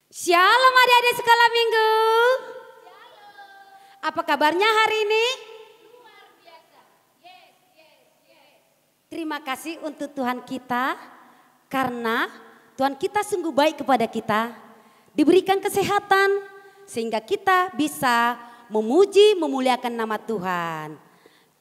Shalom adik-adik sekolah minggu. Apa kabarnya hari ini? Luar biasa. Yes. Terima kasih untuk Tuhan kita. Karena Tuhan kita sungguh baik kepada kita. Diberikan kesehatan. Sehingga kita bisa memuji, memuliakan nama Tuhan.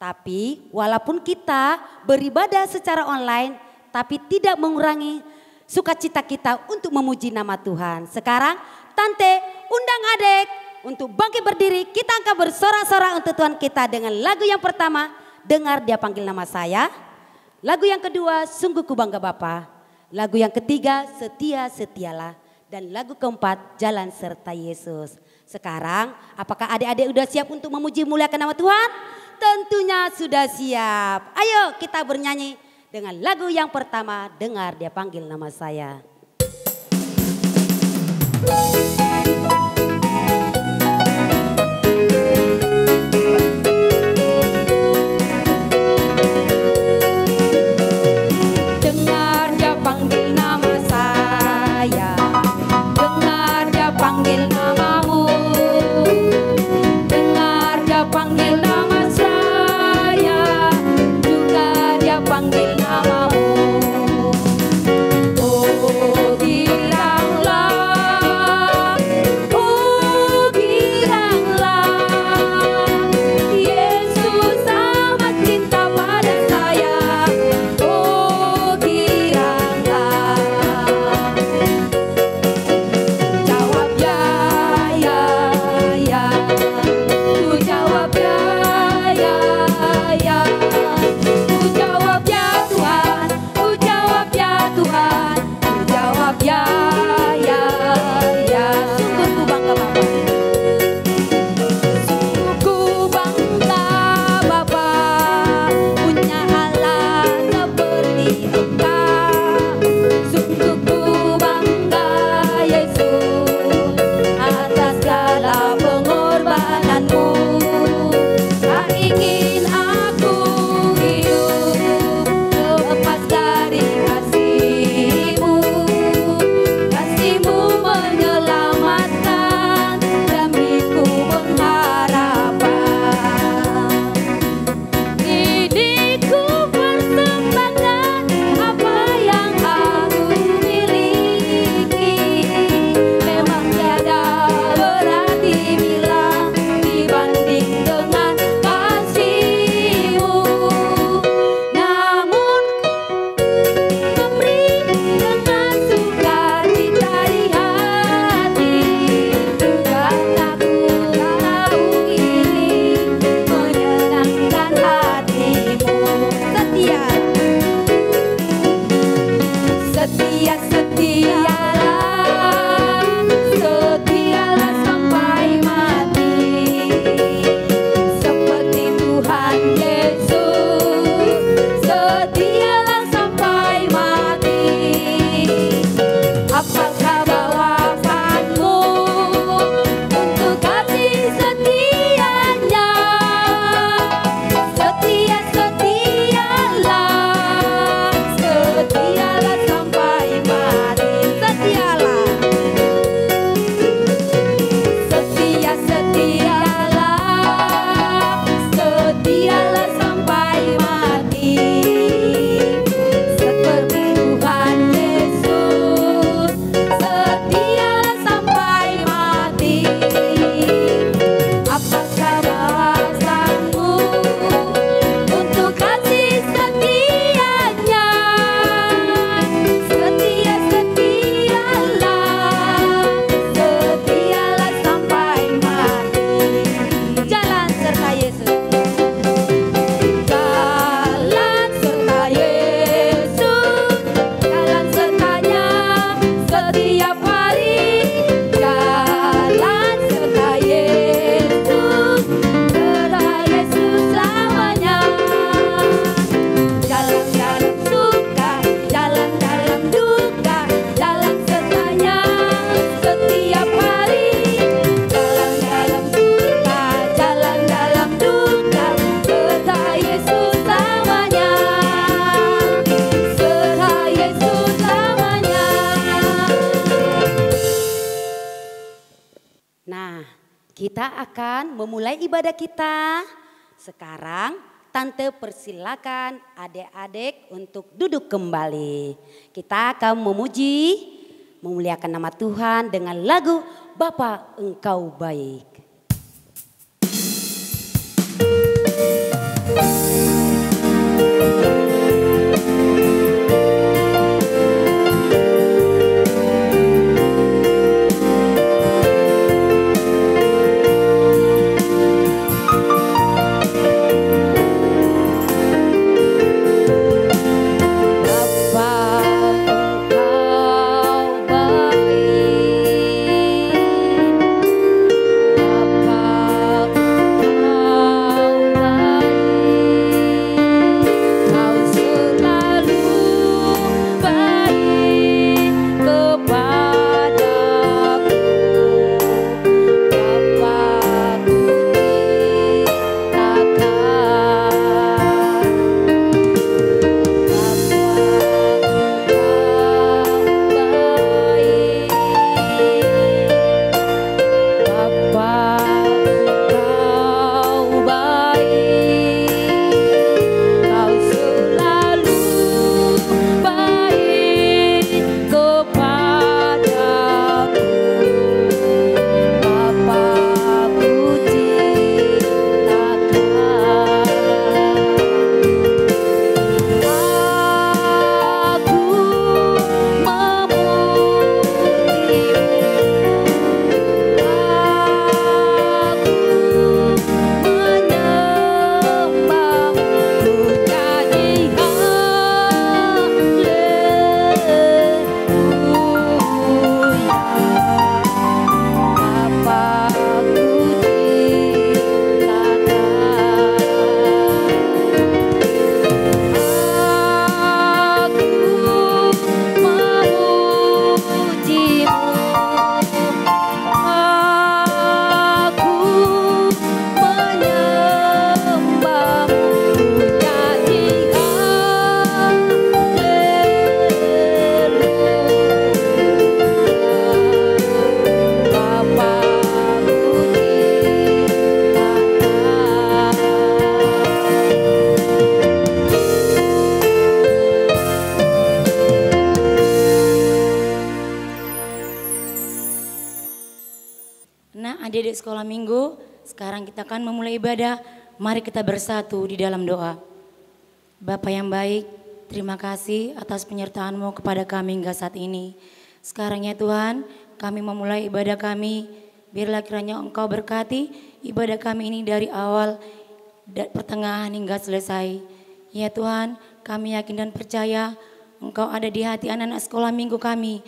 Tapi walaupun kita beribadah secara online. Tapi tidak mengurangi sukacita kita untuk memuji nama Tuhan. Sekarang Tante undang adik untuk bangkit berdiri. Kita akan bersorak-sorak untuk Tuhan kita dengan lagu yang pertama, Dengar Dia Panggil Nama Saya. Lagu yang kedua, Sungguh Ku Bangga Bapa. Lagu yang ketiga, Setia-setialah. Dan lagu keempat, Jalan Serta Yesus. Sekarang apakah adik-adik sudah siap untuk memuji muliakan nama Tuhan? Tentunya sudah siap. Ayo kita bernyanyi dengan lagu yang pertama, Dengar Dia Panggil Nama Saya. Dengar Dia panggil nama saya, dengar Dia panggil namamu, dengar Dia panggil nama saya, juga Dia panggil namamu. Oh bilanglah Kita akan memulai ibadah kita. Sekarang Tante persilakan adik-adik untuk duduk kembali. Kita akan memuliakan nama Tuhan dengan lagu Bapa Engkau Baik. Adik-adik sekolah minggu, sekarang kita akan memulai ibadah. Mari kita bersatu di dalam doa. Bapa yang baik, terima kasih atas penyertaan-Mu kepada kami hingga saat ini. Sekarang ya Tuhan, kami memulai ibadah kami. Biarlah kiranya Engkau berkati ibadah kami ini dari awal, pertengahan hingga selesai. Ya Tuhan, kami yakin dan percaya Engkau ada di hati anak-anak sekolah minggu kami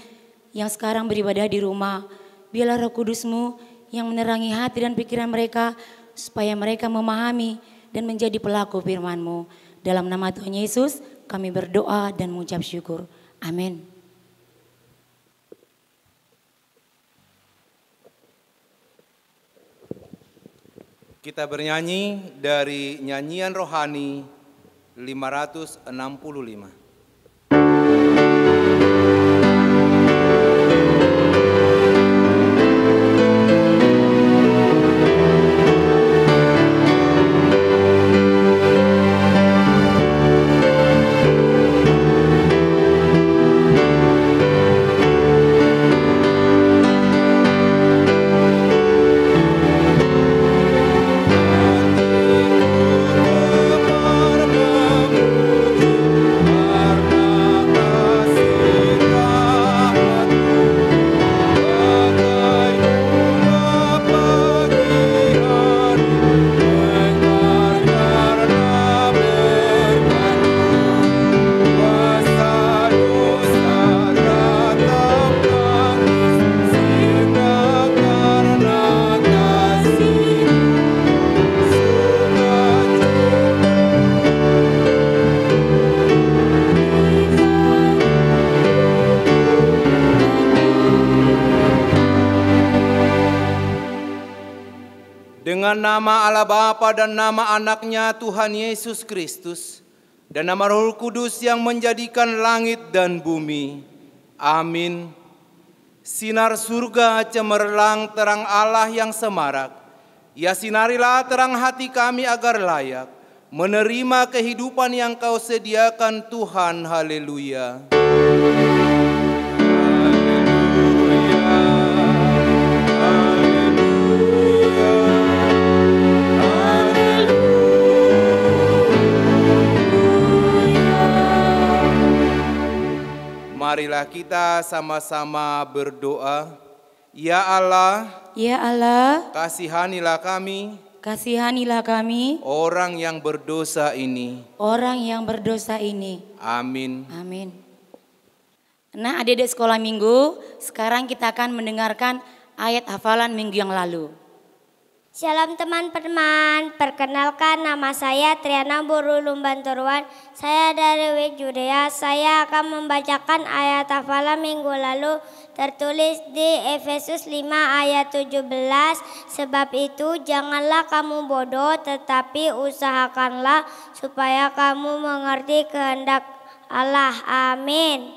yang sekarang beribadah di rumah. Biarlah Roh Kudus-Mu yang menerangi hati dan pikiran mereka supaya mereka memahami dan menjadi pelaku firman-Mu. Dalam nama Tuhan Yesus kami berdoa dan mengucap syukur. Amin. Kita bernyanyi dari nyanyian rohani 565. Dengan nama Allah Bapa dan nama anaknya Tuhan Yesus Kristus dan nama Roh Kudus yang menjadikan langit dan bumi. Amin. Sinar surga cemerlang terang Allah yang semarak. Ya sinarilah terang hati kami agar layak menerima kehidupan yang Kau sediakan Tuhan. Haleluya. Marilah kita sama-sama berdoa. Ya Allah, Ya Allah, kasihanilah kami, kasihanilah kami, orang yang berdosa ini. orang yang berdosa ini. Amin. Amin. Nah, adik-adik sekolah minggu, sekarang kita akan mendengarkan ayat hafalan minggu yang lalu. Shalom teman-teman, perkenalkan nama saya Triana Burulum Banturuan. Saya dari WIK Judea. Saya akan membacakan ayat hafalan minggu lalu tertulis di Efesus 5 ayat 17. Sebab itu janganlah kamu bodoh, tetapi usahakanlah supaya kamu mengerti kehendak Allah. Amin.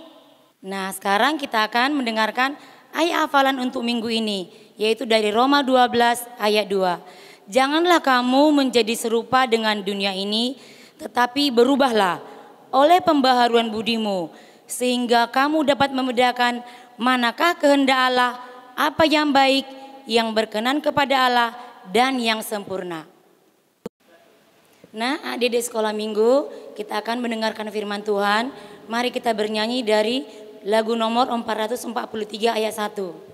Nah, sekarang kita akan mendengarkan ayat hafalan untuk minggu ini, yaitu dari Roma 12 ayat 2. Janganlah kamu menjadi serupa dengan dunia ini, tetapi berubahlah oleh pembaharuan budimu, sehingga kamu dapat membedakan manakah kehendak Allah, apa yang baik, yang berkenan kepada Allah, dan yang sempurna. Nah, adik-adik sekolah minggu, kita akan mendengarkan firman Tuhan. Mari kita bernyanyi dari lagu nomor 443 ayat 1.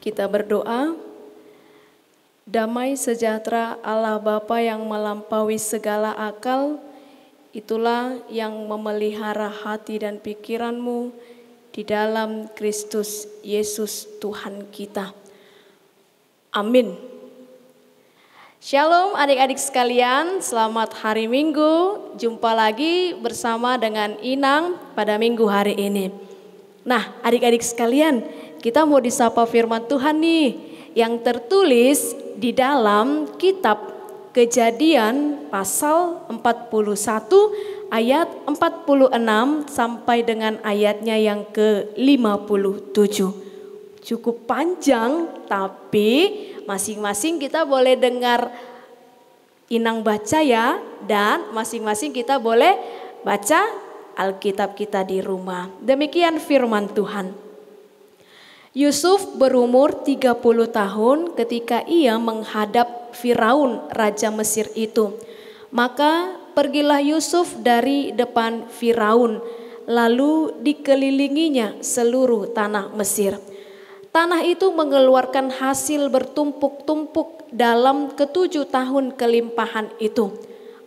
Kita berdoa. Damai sejahtera Allah Bapa yang melampaui segala akal, itulah yang memelihara hati dan pikiranmu di dalam Kristus Yesus Tuhan kita. Amin. Shalom adik-adik sekalian, selamat hari Minggu. Jumpa lagi bersama dengan Inang pada minggu hari ini. Nah, adik-adik sekalian, kita mau disapa firman Tuhan nih yang tertulis di dalam kitab Kejadian pasal 41 ayat 46 sampai dengan ayatnya yang ke-57. Cukup panjang, tapi masing-masing kita boleh dengar Inang baca ya, dan masing-masing kita boleh baca Alkitab kita di rumah. Demikian firman Tuhan. Yusuf berumur 30 tahun ketika ia menghadap Firaun, raja Mesir itu. Maka pergilah Yusuf dari depan Firaun, lalu dikelilinginya seluruh tanah Mesir. Tanah itu mengeluarkan hasil bertumpuk-tumpuk dalam ke-7 tahun kelimpahan itu.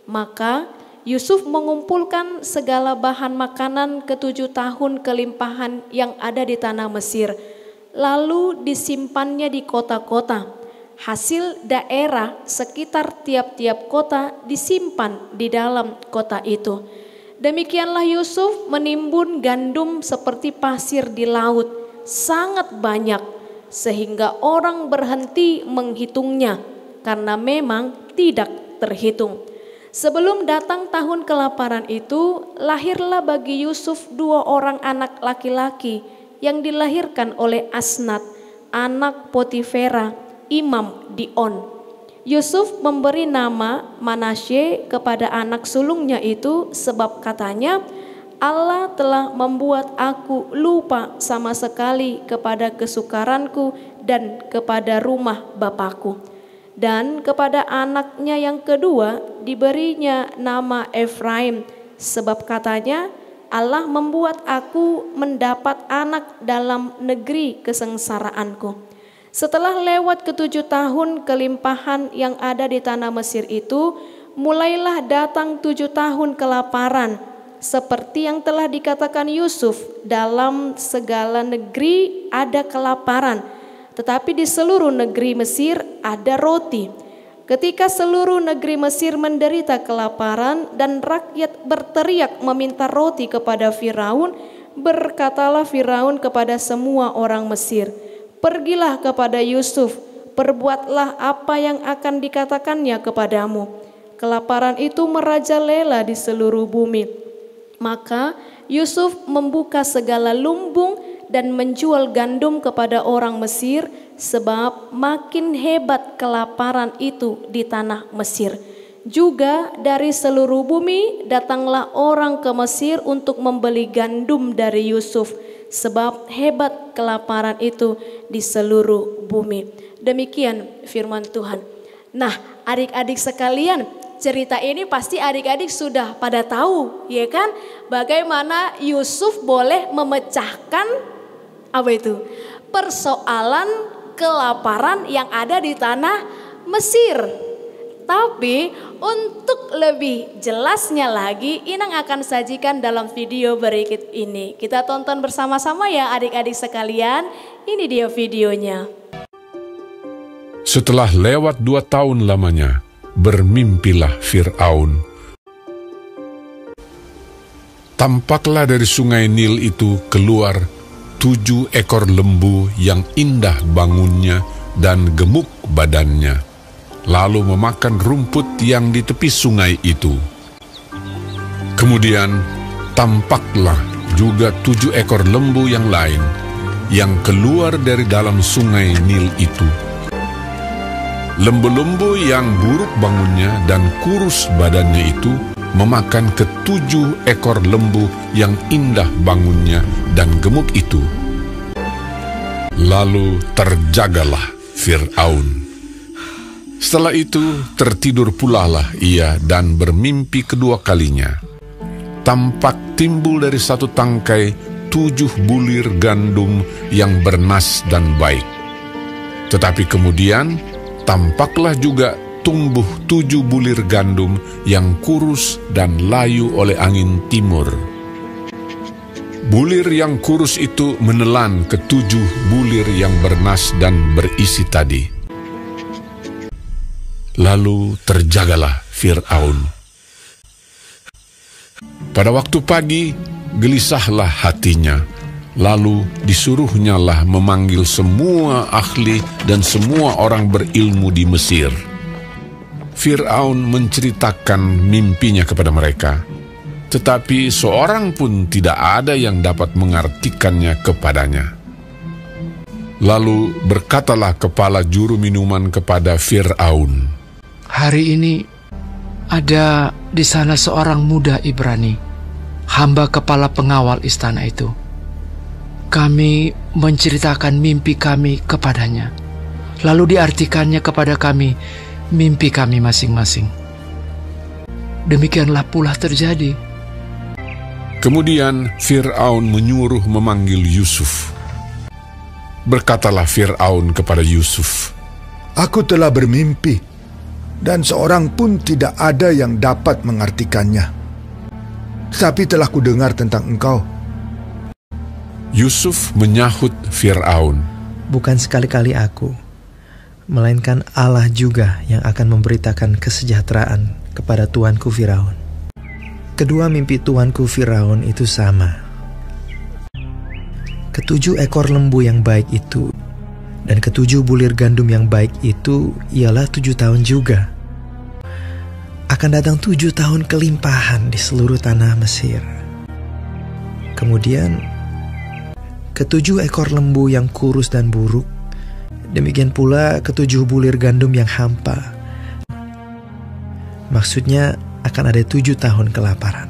Maka Yusuf mengumpulkan segala bahan makanan ke-7 tahun kelimpahan yang ada di tanah Mesir, lalu disimpannya di kota-kota. Hasil daerah sekitar tiap-tiap kota disimpan di dalam kota itu. Demikianlah Yusuf menimbun gandum seperti pasir di laut, sangat banyak, sehingga orang berhenti menghitungnya, karena memang tidak terhitung. Sebelum datang tahun kelaparan itu, lahirlah bagi Yusuf 2 orang anak laki-laki, yang dilahirkan oleh Asnat, anak Potifera, imam di On. Yusuf memberi nama Manasye kepada anak sulungnya itu sebab katanya, Allah telah membuat aku lupa sama sekali kepada kesukaranku dan kepada rumah bapakku. Dan kepada anaknya yang kedua diberinya nama Efraim, sebab katanya, Allah membuat aku mendapat anak dalam negeri kesengsaraanku. Setelah lewat ke-7 tahun kelimpahan yang ada di tanah Mesir itu, mulailah datang 7 tahun kelaparan, seperti yang telah dikatakan Yusuf, dalam segala negeri ada kelaparan, tetapi di seluruh negeri Mesir ada roti. Ketika seluruh negeri Mesir menderita kelaparan dan rakyat berteriak meminta roti kepada Firaun, berkatalah Firaun kepada semua orang Mesir, pergilah kepada Yusuf, perbuatlah apa yang akan dikatakannya kepadamu. Kelaparan itu merajalela di seluruh bumi. Maka Yusuf membuka segala lumbung dan menjual gandum kepada orang Mesir, sebab makin hebat kelaparan itu di tanah Mesir. Juga dari seluruh bumi datanglah orang ke Mesir untuk membeli gandum dari Yusuf, sebab hebat kelaparan itu di seluruh bumi. Demikian firman Tuhan. Nah, adik-adik sekalian, cerita ini pasti adik-adik sudah pada tahu, ya kan? Bagaimana Yusuf boleh memecahkan apa itu? Persoalan kelaparan yang ada di tanah Mesir. Tapi untuk lebih jelasnya lagi, Inang akan sajikan dalam video berikut ini. Kita tonton bersama-sama ya adik-adik sekalian. Ini dia videonya. Setelah lewat 2 tahun lamanya, bermimpilah Fir'aun. Tampaklah dari sungai Nil itu keluar 7 ekor lembu yang indah bangunnya dan gemuk badannya, lalu memakan rumput yang di tepi sungai itu. Kemudian tampaklah juga 7 ekor lembu yang lain yang keluar dari dalam sungai Nil itu. Lembu-lembu yang buruk bangunnya dan kurus badannya itu memakan ke-7 ekor lembu yang indah bangunnya dan gemuk itu. Lalu terjagalah Fir'aun. Setelah itu tertidur pulalah ia dan bermimpi kedua kalinya. Tampak timbul dari satu tangkai 7 bulir gandum yang bernas dan baik. Tetapi kemudian tampaklah juga tumbuh 7 bulir gandum yang kurus dan layu oleh angin timur. Bulir yang kurus itu menelan ke-7 bulir yang bernas dan berisi tadi. Lalu terjagalah Fir'aun. Pada waktu pagi, gelisahlah hatinya. Lalu disuruhnyalah memanggil semua ahli dan semua orang berilmu di Mesir. Fir'aun menceritakan mimpinya kepada mereka, tetapi seorang pun tidak ada yang dapat mengartikannya kepadanya. Lalu berkatalah kepala juru minuman kepada Fir'aun, "Hari ini ada di sana seorang muda Ibrani, hamba kepala pengawal istana itu. Kami menceritakan mimpi kami kepadanya, lalu diartikannya kepada kami mimpi kami masing-masing. Demikianlah pula terjadi." Kemudian Fir'aun menyuruh memanggil Yusuf. Berkatalah Fir'aun kepada Yusuf, "Aku telah bermimpi, dan seorang pun tidak ada yang dapat mengartikannya. Tetapi telah kudengar tentang engkau." Yusuf menyahut Fir'aun, "Bukan sekali-kali aku, melainkan Allah juga yang akan memberitakan kesejahteraan kepada tuanku Firaun. Kedua mimpi tuanku Firaun itu sama. Ke-7 ekor lembu yang baik itu dan ke-7 bulir gandum yang baik itu ialah 7 tahun juga. Akan datang 7 tahun kelimpahan di seluruh tanah Mesir. Kemudian ketujuh ekor lembu yang kurus dan buruk, demikian pula ketujuh bulir gandum yang hampa. Maksudnya akan ada 7 tahun kelaparan.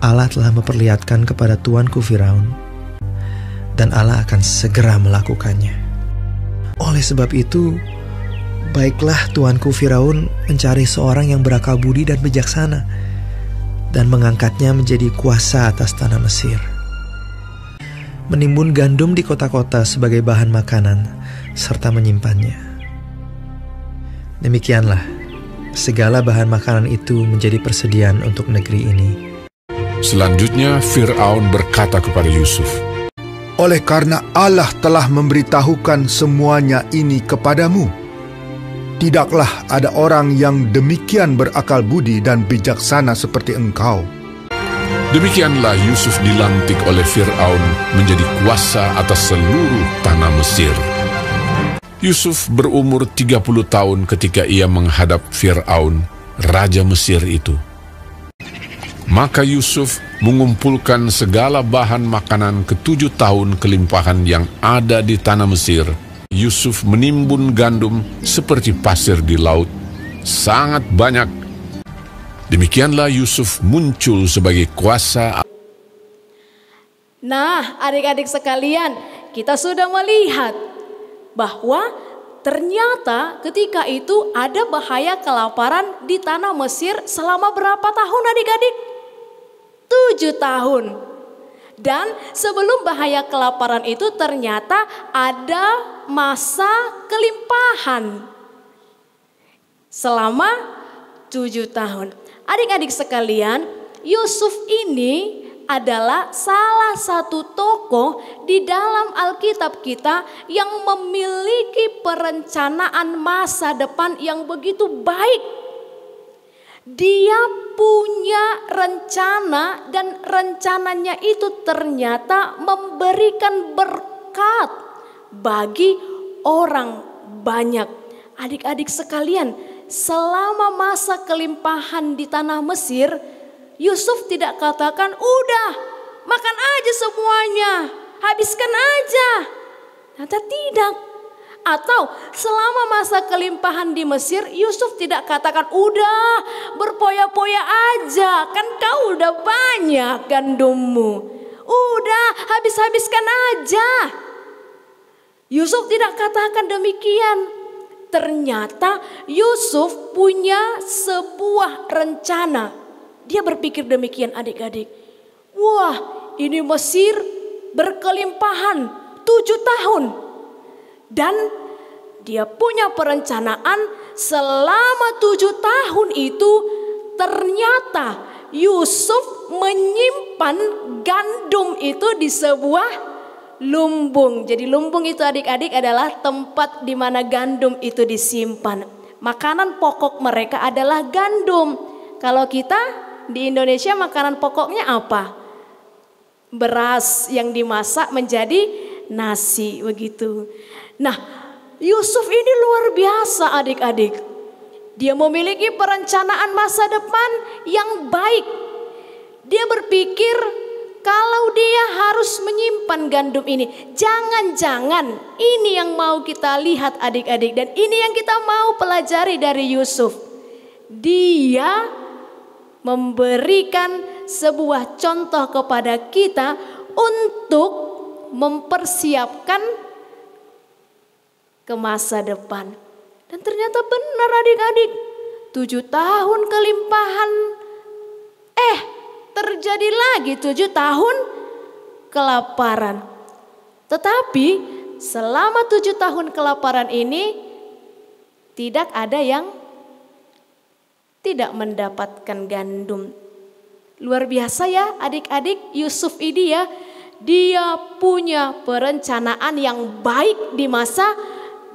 Allah telah memperlihatkan kepada tuanku Firaun, dan Allah akan segera melakukannya. Oleh sebab itu, baiklah tuanku Firaun mencari seorang yang berakal budi dan bijaksana, dan mengangkatnya menjadi kuasa atas tanah Mesir. Menimbun gandum di kota-kota sebagai bahan makanan, serta menyimpannya. Demikianlah, segala bahan makanan itu menjadi persediaan untuk negeri ini. Selanjutnya Fir'aun berkata kepada Yusuf, Oleh karena Allah telah memberitahukan semuanya ini kepadamu, tidaklah ada orang yang demikian berakal budi dan bijaksana seperti engkau. demikianlah Yusuf dilantik oleh Fir'aun menjadi kuasa atas seluruh tanah Mesir. Yusuf berumur 30 tahun ketika ia menghadap Fir'aun, raja Mesir itu. Maka Yusuf mengumpulkan segala bahan makanan ke-7 tahun kelimpahan yang ada di tanah Mesir. Yusuf menimbun gandum seperti pasir di laut, sangat banyak. Demikianlah Yusuf muncul sebagai kuasa. Nah, adik-adik sekalian, kita sudah melihat bahwa ternyata ketika itu ada bahaya kelaparan di tanah Mesir selama berapa tahun adik-adik? 7 tahun. Dan sebelum bahaya kelaparan itu ternyata ada masa kelimpahan selama 7 tahun. Adik-adik sekalian, Yusuf ini adalah salah satu tokoh di dalam Alkitab kita yang memiliki perencanaan masa depan yang begitu baik. Dia punya rencana dan rencananya itu ternyata memberikan berkat bagi orang banyak. Adik-adik sekalian, selama masa kelimpahan di tanah Mesir, Yusuf tidak katakan, udah makan aja semuanya, habiskan aja. Ternyata tidak. Atau selama masa kelimpahan di Mesir, Yusuf tidak katakan, udah berpoya-poya aja, kan kau udah banyak gandummu. Udah habis-habiskan aja. Yusuf tidak katakan demikian. Ternyata Yusuf punya sebuah rencana. Dia berpikir demikian adik-adik. Wah, ini Mesir berkelimpahan 7 tahun. Dan dia punya perencanaan selama 7 tahun itu ternyata Yusuf menyimpan gandum itu di sebuah lumbung. Jadi lumbung itu adik-adik adalah tempat di mana gandum itu disimpan. Makanan pokok mereka adalah gandum. Kalau kita di Indonesia makanan pokoknya apa? Beras yang dimasak menjadi nasi begitu. Nah, Yusuf ini luar biasa adik-adik. Dia memiliki perencanaan masa depan yang baik. Dia berpikir kalau dia harus menyimpan gandum ini, jangan-jangan ini yang mau kita lihat adik-adik. Dan ini yang kita mau pelajari dari Yusuf. Dia memberikan sebuah contoh kepada kita untuk mempersiapkan ke masa depan. Dan ternyata benar adik-adik, 7 tahun kelimpahan, terjadi lagi 7 tahun kelaparan. Tetapi selama 7 tahun kelaparan ini tidak ada yang tidak mendapatkan gandum. Luar biasa ya adik-adik, Yusuf ini ya, dia punya perencanaan yang baik di masa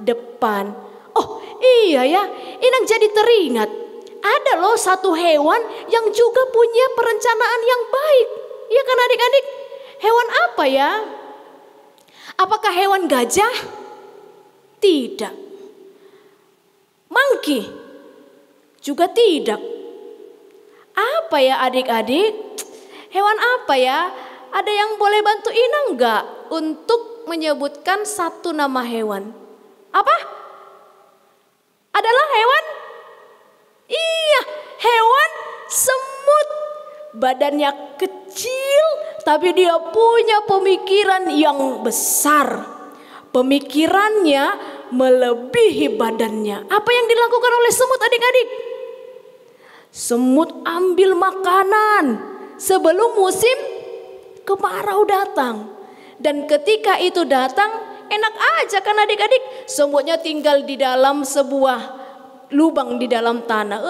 depan. Oh iya ya, Inang jadi teringat. Ada loh satu hewan yang juga punya perencanaan yang baik. Iya kan adik-adik? Hewan apa ya? Apakah hewan gajah? Tidak. Monkey? Juga tidak. Apa ya adik-adik? Hewan apa ya? ada yang boleh bantu Inang enggak untuk menyebutkan satu nama hewan? Apa? Adalah hewan? Iya, hewan semut. Badannya kecil tapi dia punya pemikiran yang besar. Pemikirannya melebihi badannya. Apa yang dilakukan oleh semut adik-adik? Semut ambil makanan sebelum musim kemarau datang. Dan ketika itu datang, enak aja kan adik-adik? Semutnya tinggal di dalam sebuah lubang di dalam tanah.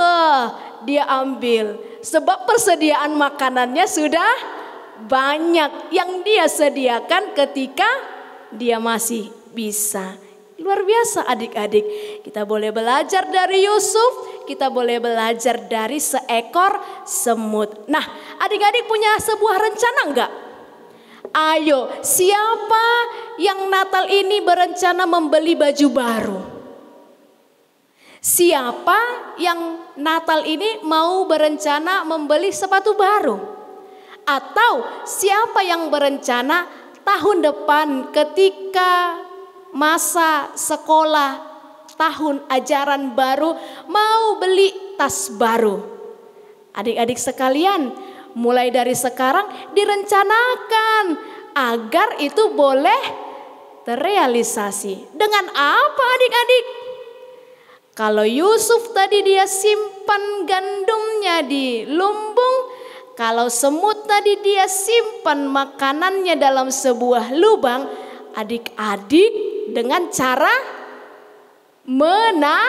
Dia ambil. Sebab persediaan makanannya sudah banyak yang dia sediakan ketika dia masih bisa. Luar biasa adik-adik. Kita boleh belajar dari Yusuf, kita boleh belajar dari seekor semut. Nah, adik-adik punya sebuah rencana enggak? Ayo, siapa yang Natal ini berencana membeli baju baru? Siapa yang Natal ini mau berencana membeli sepatu baru? Atau siapa yang berencana tahun depan ketika masa sekolah tahun ajaran baru mau beli tas baru? Adik-adik sekalian, mulai dari sekarang direncanakan agar itu boleh terrealisasi. Dengan apa adik-adik? Kalau Yusuf tadi dia simpan gandumnya di lumbung, kalau semut tadi dia simpan makanannya dalam sebuah lubang, adik-adik dengan cara menabung.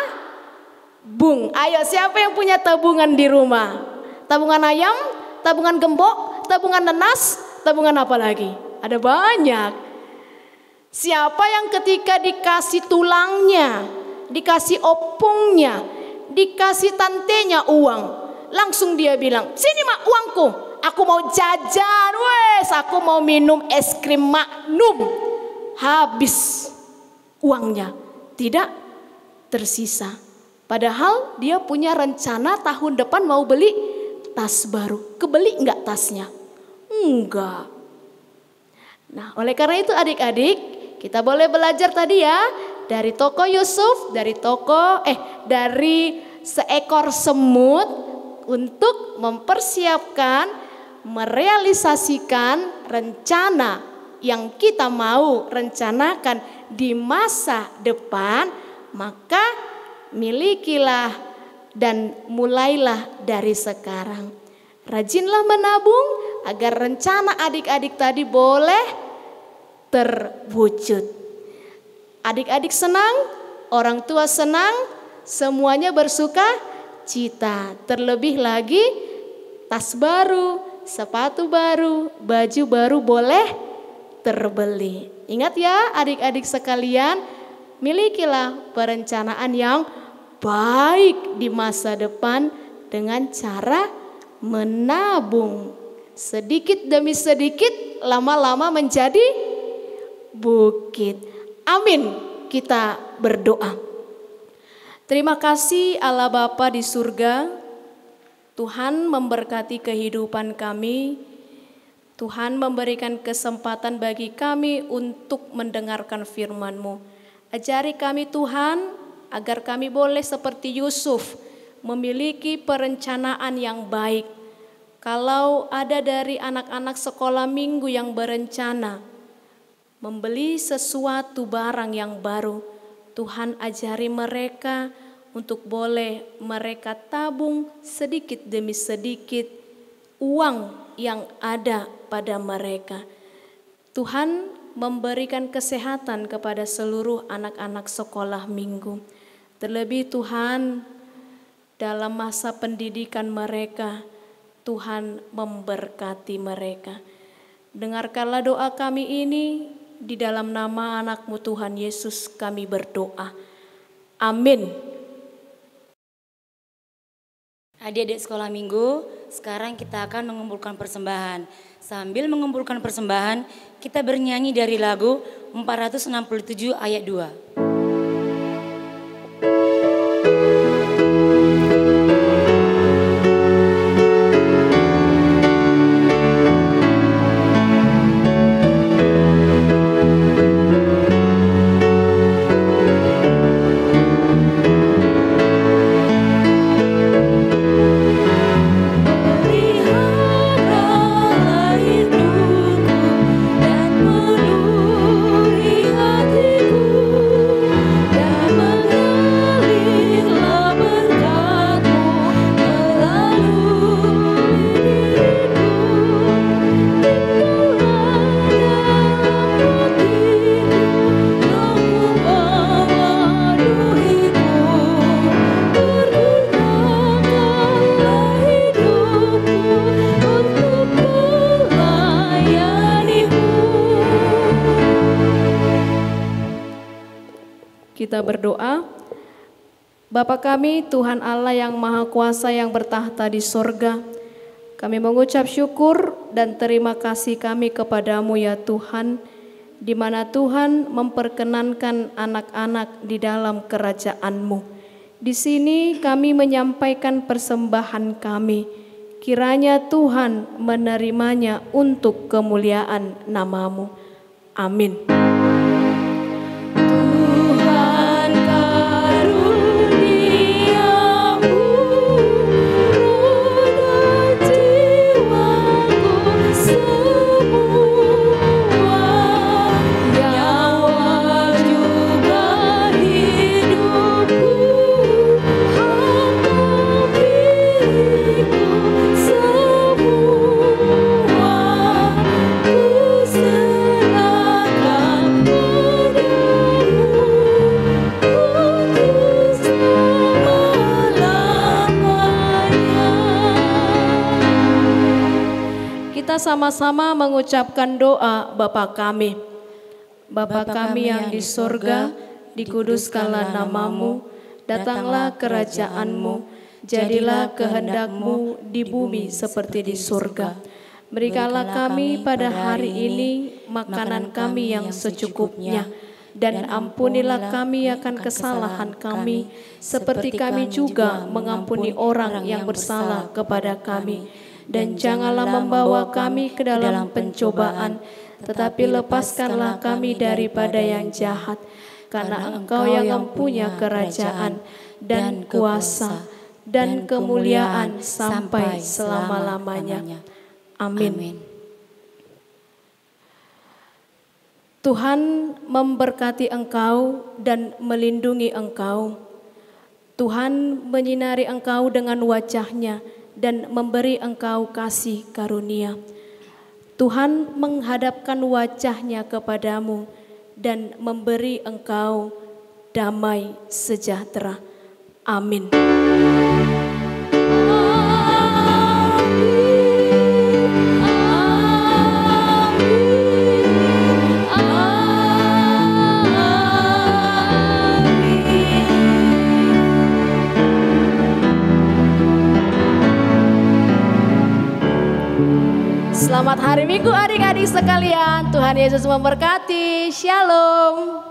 Ayo, siapa yang punya tabungan di rumah? Tabungan ayam, tabungan gembok, tabungan nanas, tabungan apa lagi? Ada banyak. Siapa yang ketika dikasih tulangnya, dikasih opungnya, dikasih tantenya uang, langsung dia bilang, sini mak uangku, aku mau jajan, aku mau minum es krim Magnum. Habis uangnya, tidak tersisa. Padahal dia punya rencana tahun depan mau beli tas baru. Kebeli enggak tasnya? Enggak. Nah, oleh karena itu adik-adik, kita boleh belajar tadi ya dari tokoh Yusuf, dari seekor semut untuk mempersiapkan, merealisasikan rencana yang kita mau rencanakan di masa depan, maka milikilah dan mulailah dari sekarang. Rajinlah menabung agar rencana adik-adik tadi boleh terwujud. Adik-adik senang, orang tua senang, semuanya bersuka cita. Terlebih lagi tas baru, sepatu baru, baju baru boleh terbeli. Ingat ya adik-adik sekalian, milikilah perencanaan yang baik di masa depan dengan cara menabung. Sedikit demi sedikit, lama-lama menjadi bukit. Amin. Kita berdoa. Terima kasih Allah Bapa di surga. Tuhan memberkati kehidupan kami. Tuhan memberikan kesempatan bagi kami untuk mendengarkan firman-Mu. Ajari kami Tuhan agar kami boleh seperti Yusuf memiliki perencanaan yang baik. Kalau ada dari anak-anak sekolah minggu yang berencana membeli sesuatu barang yang baru, Tuhan ajari mereka untuk boleh mereka tabung sedikit demi sedikit uang yang ada pada mereka. Tuhan memberikan kesehatan kepada seluruh anak-anak sekolah minggu. Terlebih Tuhan dalam masa pendidikan mereka, Tuhan memberkati mereka. Dengarkanlah doa kami ini, di dalam nama anak-Mu Tuhan Yesus kami berdoa. Amin. Adik-adik sekolah minggu, sekarang kita akan mengumpulkan persembahan. Sambil mengumpulkan persembahan, kita bernyanyi dari lagu 467 ayat 2. Kita berdoa. Bapa kami, Tuhan Allah yang Maha Kuasa yang bertahta di sorga, kami mengucap syukur dan terima kasih kami kepadamu ya Tuhan, di mana Tuhan memperkenankan anak-anak di dalam kerajaan-Mu. Di sini kami menyampaikan persembahan kami, kiranya Tuhan menerimanya untuk kemuliaan nama-Mu. Amin. Kita sama-sama mengucapkan doa Bapa kami. Bapa kami yang di sorga, dikuduskanlah namamu, datanglah kerajaan-Mu, jadilah kehendak-Mu di bumi seperti di surga. Berikanlah kami pada hari ini makanan kami yang secukupnya, dan ampunilah kami akan kesalahan kami, seperti kami juga mengampuni orang yang bersalah kepada kami. Dan janganlah membawa kami ke dalam pencobaan, tetapi lepaskanlah kami daripada yang jahat. Karena Engkau yang mempunyai kerajaan dan kuasa dan kemuliaan sampai selama-lamanya. Amin. Tuhan memberkati engkau dan melindungi engkau. Tuhan menyinari engkau dengan wajah-Nya dan memberi engkau kasih karunia. Tuhan menghadapkan wajah-Nya kepadamu dan memberi engkau damai sejahtera. Amin. Selamat hari Minggu adik-adik sekalian. Tuhan Yesus memberkati. Shalom.